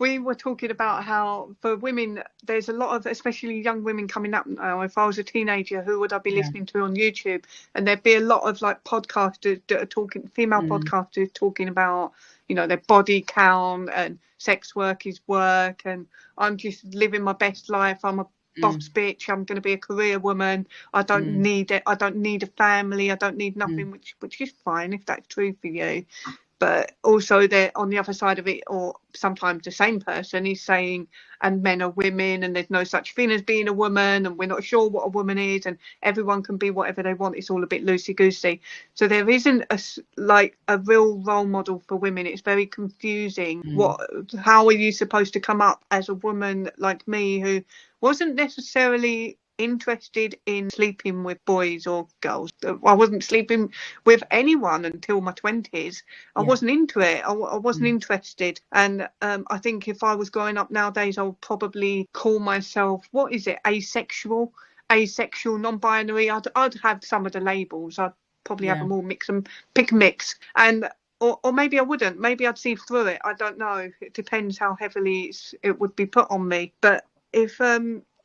we were talking about how for women, there's a lot of, especially young women coming up now. If I was a teenager, who would I be listening to on YouTube? And there'd be a lot of like podcasters that are talking, female podcasters talking about, you know, their body count and sex work is work. And I'm just living my best life. I'm a boss bitch. I'm going to be a career woman. I don't need it. I don't need a family. I don't need nothing, which is fine if that's true for you. But also they're on the other side of it, or sometimes the same person is saying, and men are women and there's no such thing as being a woman and we're not sure what a woman is and everyone can be whatever they want. It's all a bit loosey-goosey. So there isn't a real role model for women. It's very confusing. How are you supposed to come up as a woman like me who wasn't necessarily interested in sleeping with boys or girls? I wasn't sleeping with anyone until my 20s. I wasn't into it. I wasn't interested. And I think if I was growing up nowadays, I would probably call myself, what is it, asexual, non-binary. I'd have some of the labels. I'd probably have them all pick a mix. And or maybe I wouldn't. Maybe I'd see through it. I don't know. It depends how heavily it would be put on me. But if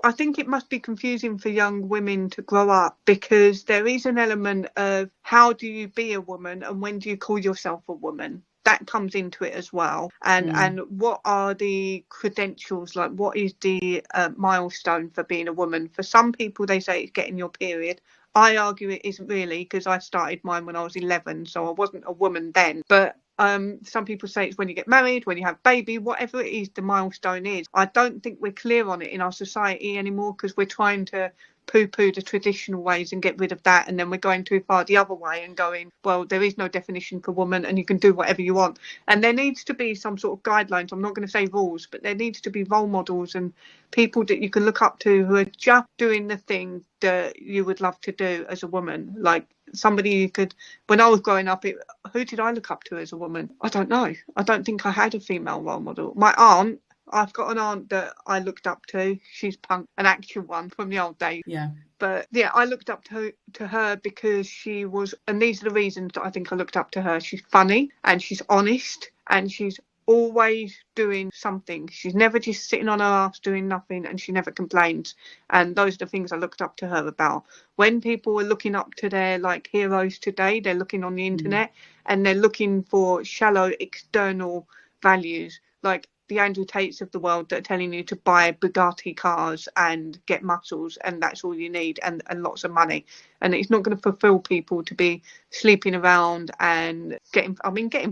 I think it must be confusing for young women to grow up, because there is an element of how do you be a woman and when do you call yourself a woman? That comes into it as well. And what are the credentials? Like, what is the milestone for being a woman? For some people, they say it's getting your period. I argue it isn't really, because I started mine when I was 11, so I wasn't a woman then. But some people say it's when you get married, when you have a baby, whatever it is the milestone is. I don't think we're clear on it in our society anymore, because we're trying to poo-poo the traditional ways and get rid of that, and then we're going too far the other way and going, well, there is no definition for woman and you can do whatever you want. And there needs to be some sort of guidelines. I'm not going to say rules, but there needs to be role models and people that you can look up to who are just doing the thing that you would love to do as a woman. Like somebody you could, when I was growing up, who did I look up to as a woman? I don't know. I don't think I had a female role model. My aunt, I've got an aunt that I looked up to. She's punk, an actual one from the old days. Yeah. But yeah, I looked up to her because she was, and these are the reasons that I think I looked up to her. She's funny and she's honest and she's always doing something. She's never just sitting on her ass doing nothing, and she never complains. And those are the things I looked up to her about. When people are looking up to their like heroes today, they're looking on the internet and they're looking for shallow external values, like the Andrew Tates of the world that are telling you to buy Bugatti cars and get muscles, and that's all you need, and lots of money. And it's not going to fulfill people to be sleeping around and getting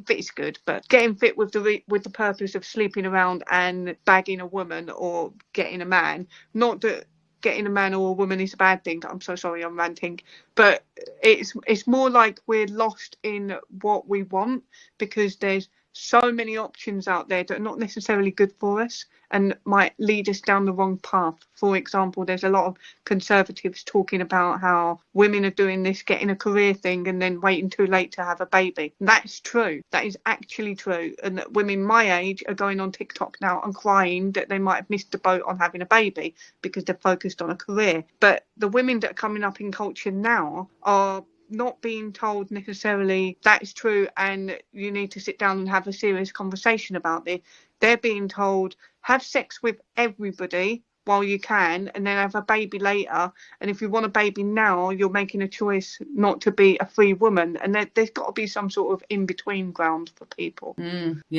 fit is good, but getting fit with the purpose of sleeping around and bagging a woman or getting a man. Not that getting a man or a woman is a bad thing. I'm so sorry, I'm ranting. But it's more like we're lost in what we want, because there's so many options out there that are not necessarily good for us and might lead us down the wrong path. For example, there's a lot of conservatives talking about how women are doing this, getting a career thing, and then waiting too late to have a baby. That's true. That is actually true. And that women my age are going on TikTok now and crying that they might have missed the boat on having a baby because they're focused on a career. But the women that are coming up in culture now are not being told necessarily that's true and you need to sit down and have a serious conversation about this. They're being told have sex with everybody while you can and then have a baby later, and if you want a baby now you're making a choice not to be a free woman. And there's got to be some sort of in-between ground for people.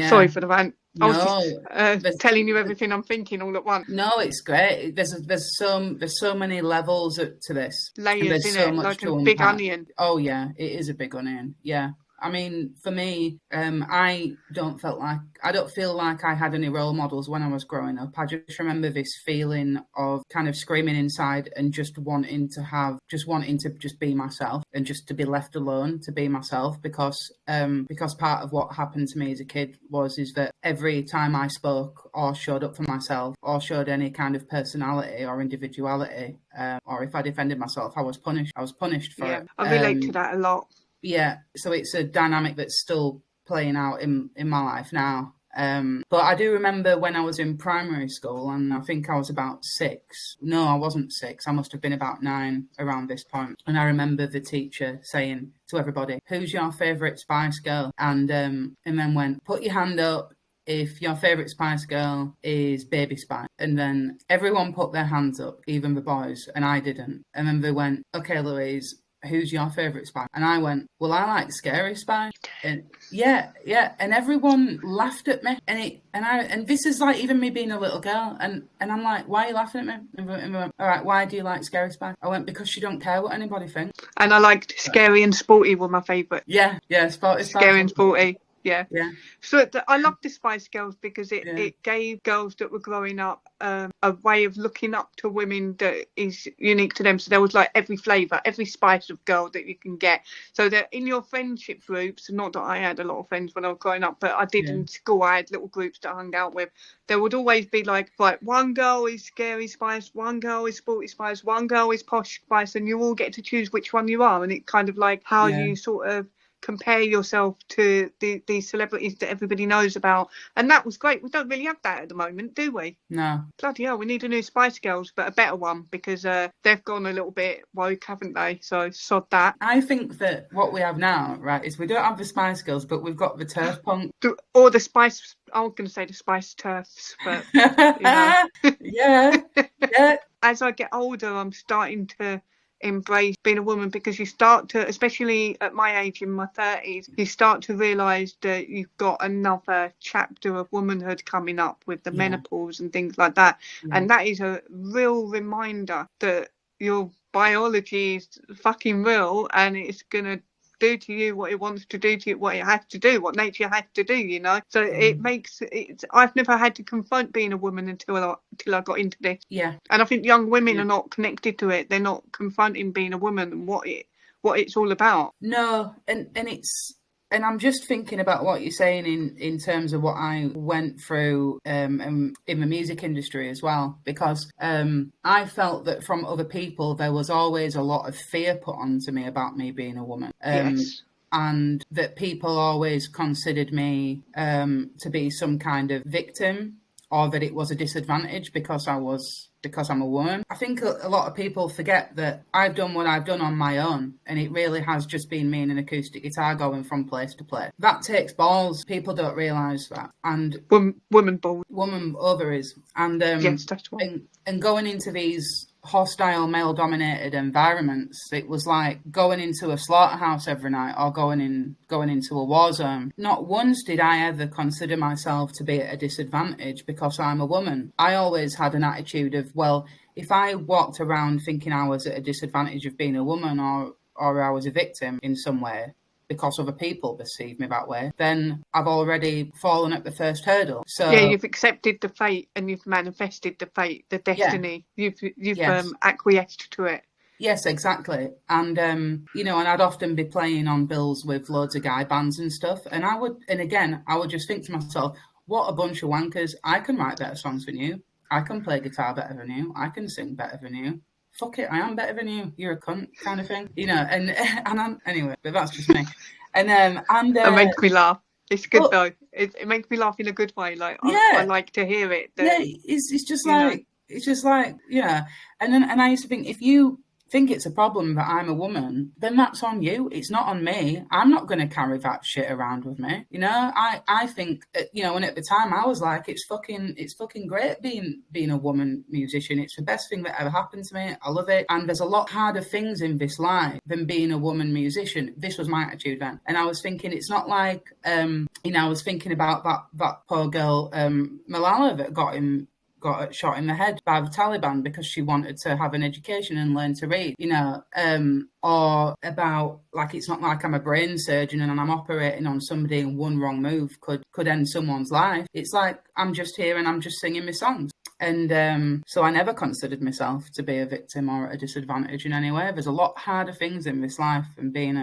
Sorry for the rant. I was just telling you everything I'm thinking all at once. No, it's great. There's so many levels to this. Layers in it, like a big onion. Oh yeah, it is a big onion. Yeah. I mean, for me, I don't feel like I had any role models when I was growing up. I just remember this feeling of kind of screaming inside and just wanting to just be myself and just to be left alone to be myself, because part of what happened to me as a kid is that every time I spoke or showed up for myself or showed any kind of personality or individuality, or if I defended myself, I was punished. I was punished for it. I relate to that a lot. Yeah, so it's a dynamic that's still playing out in my life now. But I do remember when I was in primary school, and I think I was about 6. No, I wasn't 6. I must have been about 9 around this point. And I remember the teacher saying to everybody, "Who's your favourite Spice Girl?" And then went, "Put your hand up if your favourite Spice Girl is Baby Spice. And then everyone put their hands up, even the boys, and I didn't. And then they went, okay, Louise, who's your favourite Spice? And I went, well, I like Scary Spice. And yeah. And everyone laughed at me. And this is like even me being a little girl. And I'm like, why are you laughing at me? And they went, all right, why do you like Scary Spice? I went, because she don't care what anybody thinks. And I liked Scary and Sporty were my favourite. Yeah, Sporty. Scary and Sporty. Yeah. So I love the Spice Girls because it gave girls that were growing up a way of looking up to women that is unique to them. So there was like every flavour, every spice of girl that you can get. So that in your friendship groups, not that I had a lot of friends when I was growing up, but I did in school. I had little groups that I hung out with. There would always be like one girl is Scary Spice, one girl is Sporty Spice, one girl is Posh Spice, and you all get to choose which one you are. And it kind of like how you sort of compare yourself to these celebrities that everybody knows about, and that was great. We don't really have that at the moment, do we? No. Bloody hell, we need a new Spice Girls, but a better one, because they've gone a little bit woke, haven't they? So sod that. I think that what we have now, right, is we don't have the Spice Girls, but we've got the TERF punk. Or the Spice, I was going to say the Spice TERFs, but you know. yeah. As I get older, I'm starting to embrace being a woman, because you start to, especially at my age in my 30s, you start to realise that you've got another chapter of womanhood coming up with the menopause and things like that. And that is a real reminder that your biology is fucking real, and it's gonna do to you what it wants to do to you, what it has to do, what nature has to do, you know. So it makes it. I've never had to confront being a woman until I got into this. Yeah. And I think young women are not connected to it. They're not confronting being a woman and what it's all about. No, and it's. And I'm just thinking about what you're saying in terms of what I went through in the music industry as well, because I felt that from other people there was always a lot of fear put onto me about me being a woman. And that people always considered me to be some kind of victim, or that it was a disadvantage because I'm a woman. I think a lot of people forget that I've done what I've done on my own, and it really has just been me and an acoustic guitar going from place to place. That takes balls. People don't realise that. And woman balls. Woman ovaries. And yes, that's right. And going into these hostile male-dominated environments, it was like going into a slaughterhouse every night, or going into a war zone. Not once did I ever consider myself to be at a disadvantage because I'm a woman. I always had an attitude of, well, if I walked around thinking I was at a disadvantage of being a woman, or I was a victim in some way because other people perceive me that way, then I've already fallen at the first hurdle. So yeah, you've accepted the fate, and you've manifested the fate, the destiny. You've acquiesced to it. Yes, exactly. And you know, and I'd often be playing on bills with loads of guy bands and stuff, and I would just think to myself, what a bunch of wankers. I can write better songs than you. I can play guitar better than you. I can sing better than you. Fuck it, I am better than you. You're a cunt, kind of thing, you know. And I'm anyway, but that's just me. And it makes me laugh. It's good though. It makes me laugh in a good way. Like I like to hear it. It's just like yeah. And I used to think, if you think it's a problem that I'm a woman, then that's on you. It's not on me. I'm not going to carry that shit around with me. You know, I think, you know, and at the time I was like, it's fucking great being a woman musician. It's the best thing that ever happened to me. I love it. And there's a lot harder things in this life than being a woman musician. This was my attitude then. And I was thinking, it's not like, you know, I was thinking about that poor girl, Malala, that got shot in the head by the Taliban because she wanted to have an education and learn to read, you know, or about, like, it's not like I'm a brain surgeon and I'm operating on somebody and one wrong move could end someone's life. It's like, I'm just here and I'm just singing my songs. And so I never considered myself to be a victim or at a disadvantage in any way. There's a lot harder things in this life than being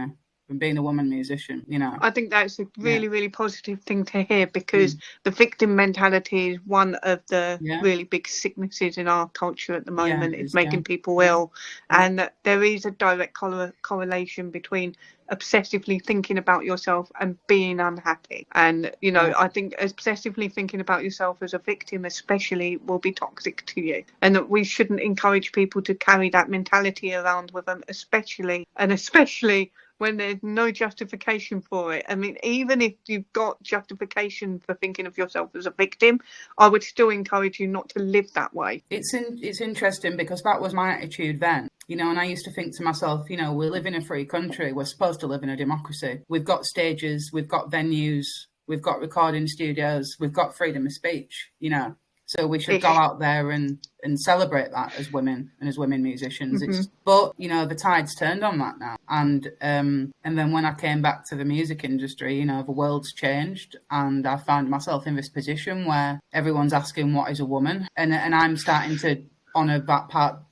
a woman musician, you know. I think that's a really, really positive thing to hear, because the victim mentality is one of the really big sicknesses in our culture at the moment. It's making people ill. And there is a direct correlation between obsessively thinking about yourself and being unhappy. And, you know, I think obsessively thinking about yourself as a victim especially will be toxic to you, and that we shouldn't encourage people to carry that mentality around with them, especially when there's no justification for it. I mean, even if you've got justification for thinking of yourself as a victim, I would still encourage you not to live that way. It's interesting because that was my attitude then. You know, and I used to think to myself, you know, we live in a free country. We're supposed to live in a democracy. We've got stages, we've got venues, we've got recording studios, we've got freedom of speech, you know. So we should go out there and celebrate that as women and as women musicians. But, you know, the tide's turned on that now. And then when I came back to the music industry, you know, the world's changed and I found myself in this position where everyone's asking what is a woman. And I'm starting to honour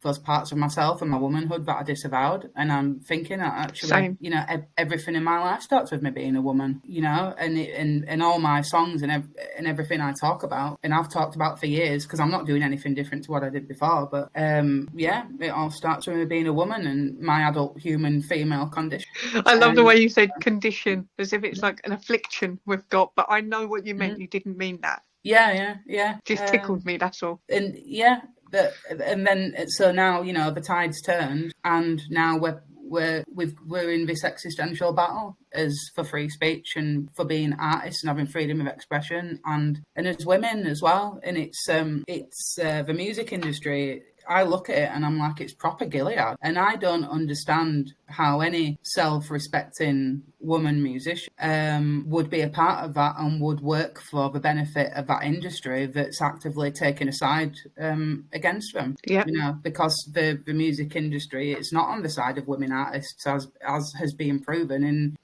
those parts of myself and my womanhood that I disavowed. And I'm thinking actually, you know, everything in my life starts with me being a woman, you know, and all my songs and everything I talk about, and I've talked about for years, because I'm not doing anything different to what I did before. But yeah, it all starts with me being a woman and my adult human female condition. I love the way you said condition, as if it's like an affliction we've got, but I know what you meant. You didn't mean that. Yeah. Just tickled me, that's all. And yeah. And then so now, you know, the tide's turned and now we're in this existential battle as for free speech and for being artists and having freedom of expression and as women as well. And it's the music industry. I look at it and I'm like, it's proper Gilead. And I don't understand how any self-respecting woman musician would be a part of that and would work for the benefit of that industry that's actively taking a side against them. Yeah. You know, because the music industry, it's not on the side of women artists as has been proven in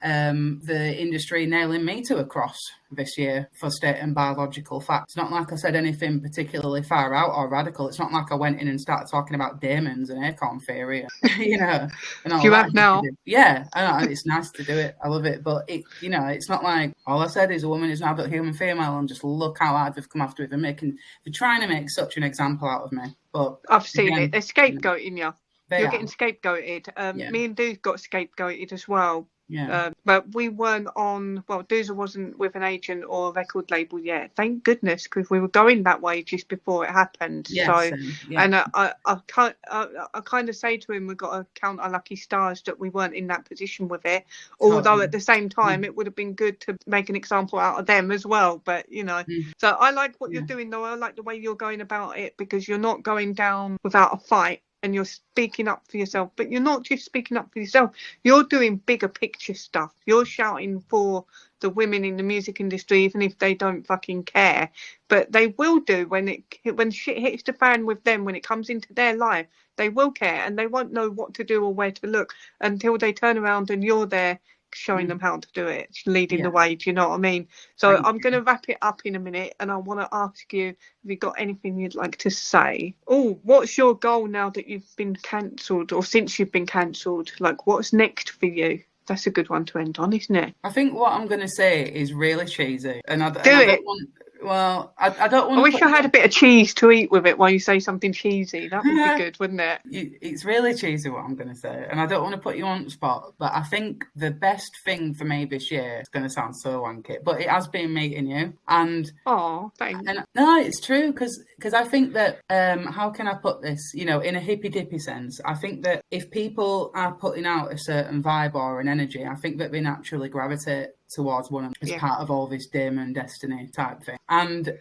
the industry nailing me to a cross this year for stating biological facts. It's not like I said anything particularly far out or radical. It's not like I went in and started talking about daemons and acorn theory, you know. And all you that. have now. Yeah, I know, it's nice to do it. I love it. But, you know, it's not like all I said is a woman is an adult human female and just look how hard they've come after it. They're trying to make such an example out of me. But I've seen it. They're scapegoating you. You're getting scapegoated. Yeah. Me and Doozer got scapegoated as well. Yeah. But we weren't on, well, Doozer wasn't with an agent or a record label yet. Thank goodness, because we were going that way just before it happened. Yes, so, yeah. and I kind of say to him, we've got to count our lucky stars that we weren't in that position with it. Although at the same time, it would have been good to make an example out of them as well. But, you know, so I like what you're doing, though. I like the way you're going about it because you're not going down without a fight. And you're speaking up for yourself, but you're not just speaking up for yourself. You're doing bigger picture stuff. You're shouting for the women in the music industry, even if they don't fucking care. But they will do when shit hits the fan with them, when it comes into their life. They will care, and they won't know what to do or where to look until they turn around and you're there showing them how to do it, leading the way. Do you know what I mean? So I'm going to wrap it up in a minute, and I want to ask you, have you got anything you'd like to say? Oh, what's your goal now that you've been cancelled, or since you've been cancelled? Like, what's next for you? That's a good one to end on, isn't it? I think what I'm going to say is really cheesy, and I don't want. Well, I don't want. I wish I had a bit of cheese to eat with it while you say something cheesy. That would be good, wouldn't it? It's really cheesy what I'm going to say, and I don't want to put you on the spot, but I think the best thing for me this year, it's going to sound so wanky, but it has been meeting you. And oh, thanks. And no, it's true because I think that how can I put this? You know, in a hippy dippy sense, I think that if people are putting out a certain vibe or an energy, I think that they naturally gravitate towards one as part of all this Damon Destiny type thing. And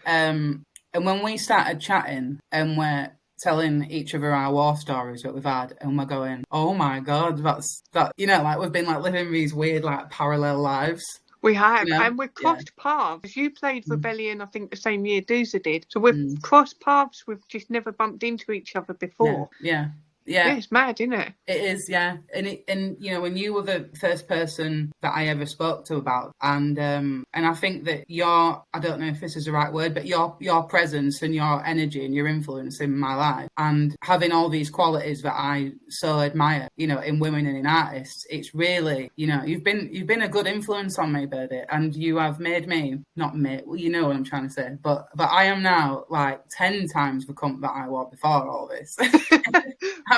when we started chatting and we're telling each other our war stories that we've had, and we're going, oh my God, that, you know, like we've been like living these weird like parallel lives. We have, you know? And we've crossed paths. You played Rebellion, I think, the same year Doozer did. So we've crossed paths. We've just never bumped into each other before. Yeah, it's mad, isn't it? It is, yeah. And you know, when you were the first person that I ever spoke to about, and I think that I don't know if this is the right word, but your presence and your energy and your influence in my life, and having all these qualities that I so admire, you know, in women and in artists, it's really, you know, you've been a good influence on me, Birdy, and you have made me, well, you know what I'm trying to say, but I am now like 10 times the cunt that I was before all this.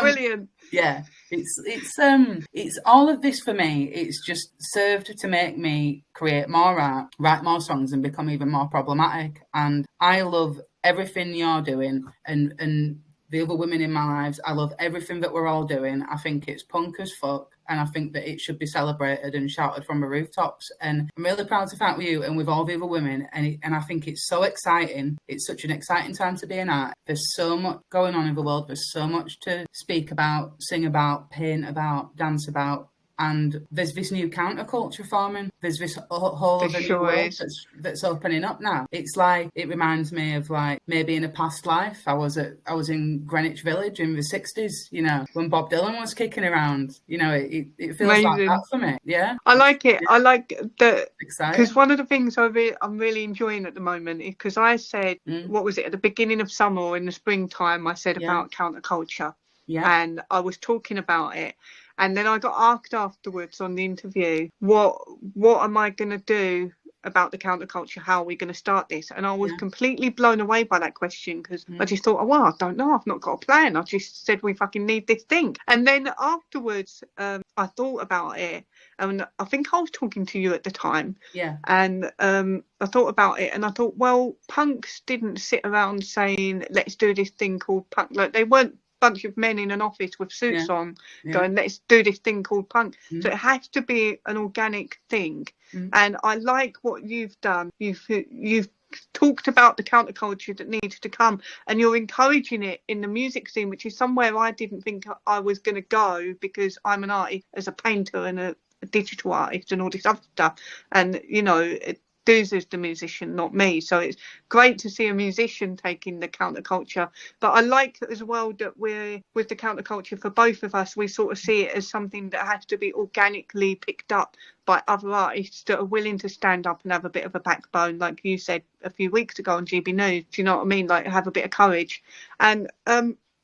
Brilliant. Yeah, it's all of this for me. It's just served to make me create more art, write more songs, and become even more problematic. And I love everything you're doing, and the other women in my lives. I love everything that we're all doing. I think it's punk as fuck, and I think that it should be celebrated and shouted from the rooftops. And I'm really proud to fight with you and with all the other women. And I think it's so exciting. It's such an exciting time to be an art. There's so much going on in the world. There's so much to speak about, sing about, paint about, dance about. And there's this new counterculture forming. There's this whole other new world that's opening up now. It's like, it reminds me of like maybe in a past life, I was in Greenwich Village in the 60s, you know, when Bob Dylan was kicking around. You know, it feels amazing. Like that for me. Yeah. I like it. Yeah. I like that. Exciting. Because one of the things I'm really enjoying at the moment is because I said, what was it, at the beginning of summer or in the springtime, I said about counterculture. Yeah. And I was talking about it. And then I got asked afterwards on the interview, what am I going to do about the counterculture? How are we going to start this? And I was completely blown away by that question because I just thought, oh, well, I don't know. I've not got a plan. I just said we fucking need this thing. And then afterwards, I thought about it. And I think I was talking to you at the time. Yeah. And I thought about it and I thought, well, punks didn't sit around saying, let's do this thing called punk. Like, they weren't bunch of men in an office with suits on going, let's do this thing called punk. So it has to be an organic thing. And I like what you've done. You've talked about the counterculture that needs to come, and you're encouraging it in the music scene, which is somewhere I didn't think I was going to go, because I'm an artist as a painter and a digital artist and all this other stuff. And, you know, Doozer's the musician, not me. So it's great to see a musician taking the counterculture. But I like as well that we're with the counterculture, for both of us, we sort of see it as something that has to be organically picked up by other artists that are willing to stand up and have a bit of a backbone, like you said a few weeks ago on GB News. Do you know what I mean? Like, have a bit of courage. And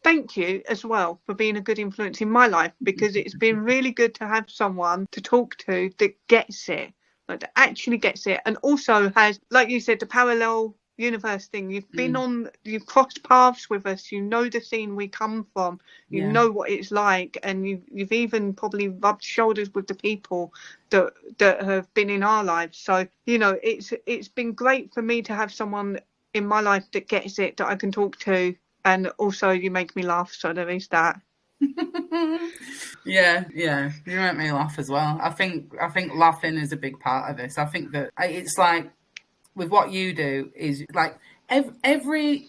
thank you as well for being a good influence in my life, because it's been really good to have someone to talk to that gets it. Like, that actually gets it, and also has, like you said, the parallel universe thing. You've been on, you've crossed paths with us. You know the scene we come from. You know what it's like, and you've even probably rubbed shoulders with the people that have been in our lives. So, you know, it's been great for me to have someone in my life that gets it, that I can talk to, and also you make me laugh. So there is that. Yeah, you make me laugh as well. I think laughing is a big part of this. I think that it's like, with what you do, is like every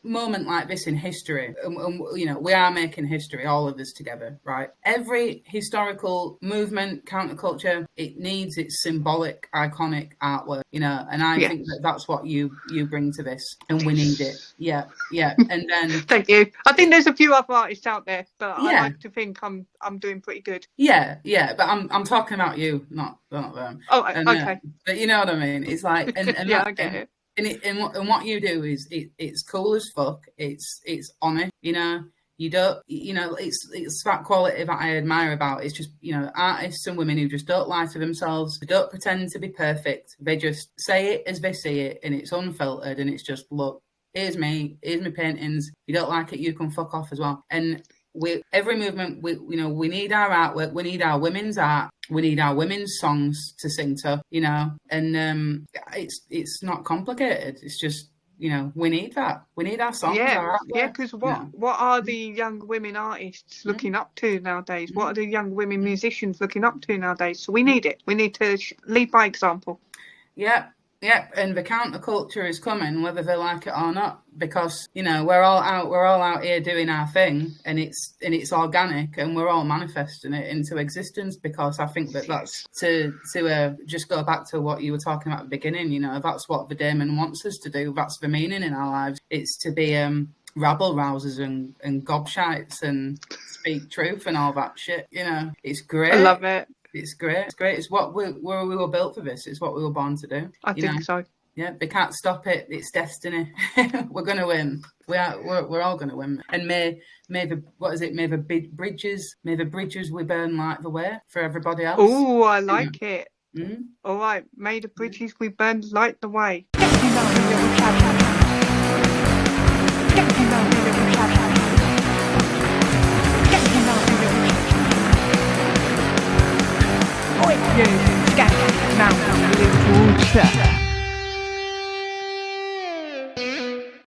moment like this in history, you know, we are making history, all of us together, right? Every historical movement, counterculture, it needs its symbolic, iconic artwork, you know, and I think that's what you bring to this, and we need it. Yeah. And then thank you. I think there's a few other artists out there, but I like to think I'm doing pretty good. Yeah, but I'm talking about you, not them. Oh, okay. But you know what I mean? It's like, and I get it. And what you do is it's cool as fuck. It's honest, you know. You don't, you know, it's that quality that I admire about. It's just, you know, artists and women who just don't lie to themselves. They don't pretend to be perfect. They just say it as they see it, and it's unfiltered, and it's just, look, here's my paintings. If you don't like it, you can fuck off as well. And every movement, we need our artwork, we need our women's art, we need our women's songs to sing to, you know, and it's not complicated. It's just, you know, we need that. We need our songs. Because what are the young women artists looking up to nowadays? What are the young women musicians looking up to nowadays? So we need it. We need to lead by example. Yeah, and the counterculture is coming, whether they like it or not, because, you know, we're all out here doing our thing, and it's organic, and we're all manifesting it into existence. Because I think that's to just go back to what you were talking about at the beginning. You know, that's what the Damon wants us to do. That's the meaning in our lives. It's to be rabble rousers and gobshites and speak truth and all that shit. You know, it's great. I love it. It's great. It's great. It's what we were built for. This. It's what we were born to do. I think so. Yeah, they can't stop it. It's destiny. We're going to win. We're all going to win. And may the bridges we burn light the way for everybody else. Oh, I like it. Mm-hmm. All right, may the bridges we burn light the way. Oi, you, scat, now, little